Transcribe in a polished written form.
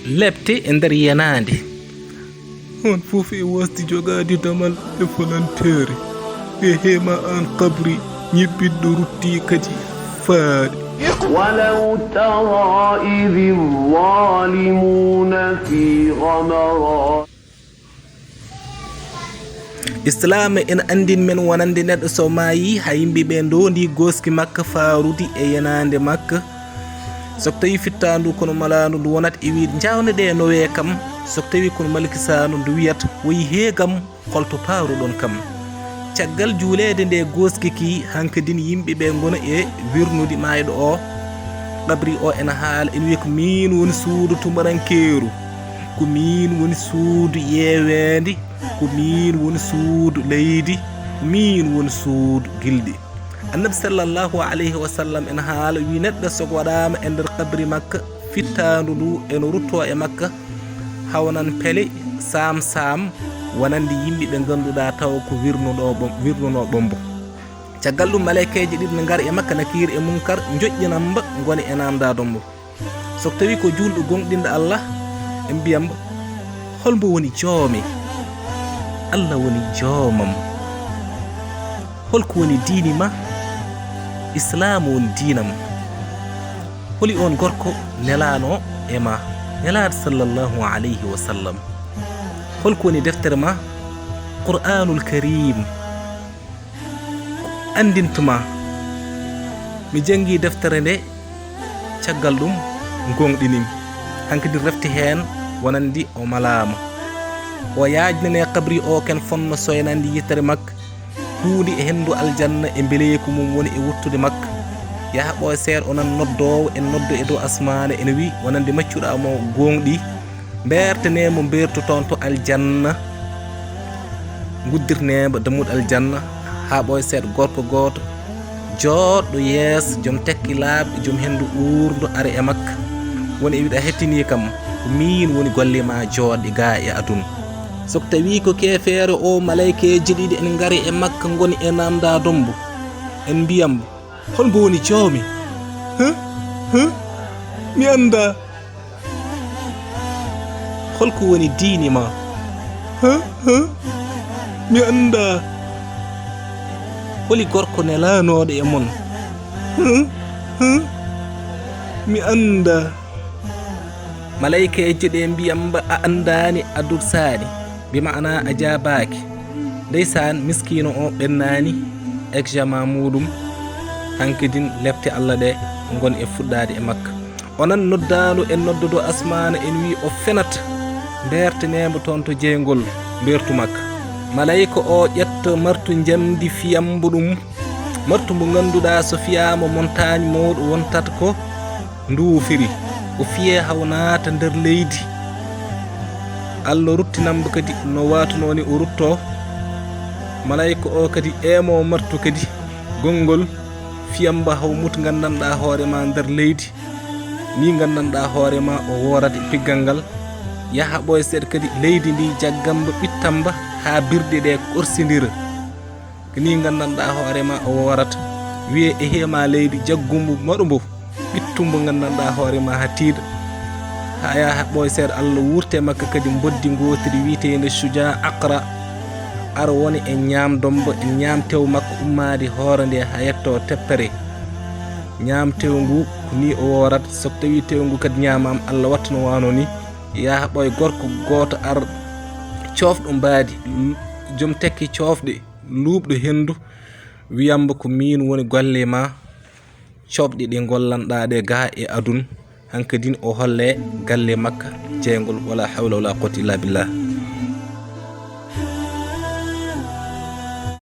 lebte e nder yanande. On fof e wasdi jogade damal e volontaire e hema an qabri ñibbidɗo rutti kadi faade. ولو ترى إذ الظالمون في غمرات islam en andin men wonande neɗɗo so maayi ha yimɓe ɓe ndondi goski makka faarude e yanande makka so tawi fittandu kono malanu ndu wonat e wi jawne ɗe nowe kam so tawi kono malkisanu ndu wiyata woyi heegam holto paaruɗon kam caggal juulede nde goski ki hankadin yimɓe ɓe gona e wirnude mayɗo o ɗabri o ena haala ene wiya ko min woni suudu tumarankeeru, ko min woni suudu yeewede, ko min woni suudu leydi, ko min woni suudu gilɗi. Annabi sallallahu alayhi wa sallam ena haala wi neɗɗo soko waɗama e nder kabri makka fittandu ndu eno rutto e makka hawnan pele sam wonande yimɓe ɓe ganduɗa taw ko wirnuno ɓombo. caggal ɗum malaikeji ɗiɗi ne gara e makka nakir e munkar joƴƴinamba goni e namdadombo. so tawi ko julɗo gonɗinɗo Allah en mbiyamba holmbo woni joomi, Allah woni joomam. holko woni diini ma? Islamu woni diinam. holi on gorko nelano e ma, nelaɗo sallallahu alayhi wa sallam. holko woni deftere ma? Qur'anul Karim. andintuma mi jangi deftere nde caggal ɗum gonɗinim hankadi refti hen wonandi o malama o yajnane kabri o ken fonno soynandi yittere makka huude e hendu aljanna e mbeleyeku mum woni e wuttude makka yaha ɓoye seeɗa onan noddowo en noddo e dow asmane ene wi wonande maccuɗamo gonɗi bertanemo bertu toon to aljanna guddirnemo dammuɗo aljanna ha ɓoye seeɗa gorko goto jooɗɗo yeeso joom tekki laaɓɗe joom hendu urdu ara e makka woni e wiɗa hettini kam min woni golle ma jooɗɗe ga e aduna. so tawi ko kefeere o malaikeji ɗiɗi en gari e makka goni e namda dombo en mbiyambo holmbo woni joomi? mi anda. holko woni diini ma? mi anda. holi gorko nelanoɗo e mon? mi anda. malaikeji ɗe mbiyamba a andani a dursani bima'ana a jabaki. ndeysan miskino o ɓennani examen muɗum hankidin lefte Allah ɗe gon e fuɗɗade e makka. onan noddanu en noddodo asmana en wi o fenata bertanemo toon to jeygol bertu makka. malayika o ƴetta martu jamdi fiyambo ɗum, martu mo ganduɗa so fiyama montagne mawɗo wontata ko nduufiri o fiye haw naata nder leydi. Allah ruttinamba kadi no watunoni o rutto. malayika o kadi emo martu kadi gongol fiyamba haw muto gandanɗa hoorema nder leydi ni gandanɗa hoorema o worata piggal ngal yaha ɓoye seeɗa kadi leydi ndi jaggamba ɓittamba ha birɗe ɗe korsidira ni gandanɗa hoorema o worata wiye e heema leydi jaggumbo maɗumbo ɓittumbo gandanɗa hoorema ha tiiɗa ha yaha ɓoye seeɗa Allah wurte makka kadi boddi gotiri witende Suja Aqra ara woni e ñamdombo e ñamtew makko ummade hoore nde ha yetto teppere. ñamtew ngu ko ni o worata so tawi tew ngu kadi ñamama Allah watta no wano ni yaha ɓoye gorko goto ar coofɗo mbaadi joom tekki coofɗe luuɓɗo hendu wiyamba ko min woni golle ma coofɗe ɗe gollanɗa ɗe ga e aduna hankadin o holle galle makka jeygol wala hawla wala quwwata illa billah.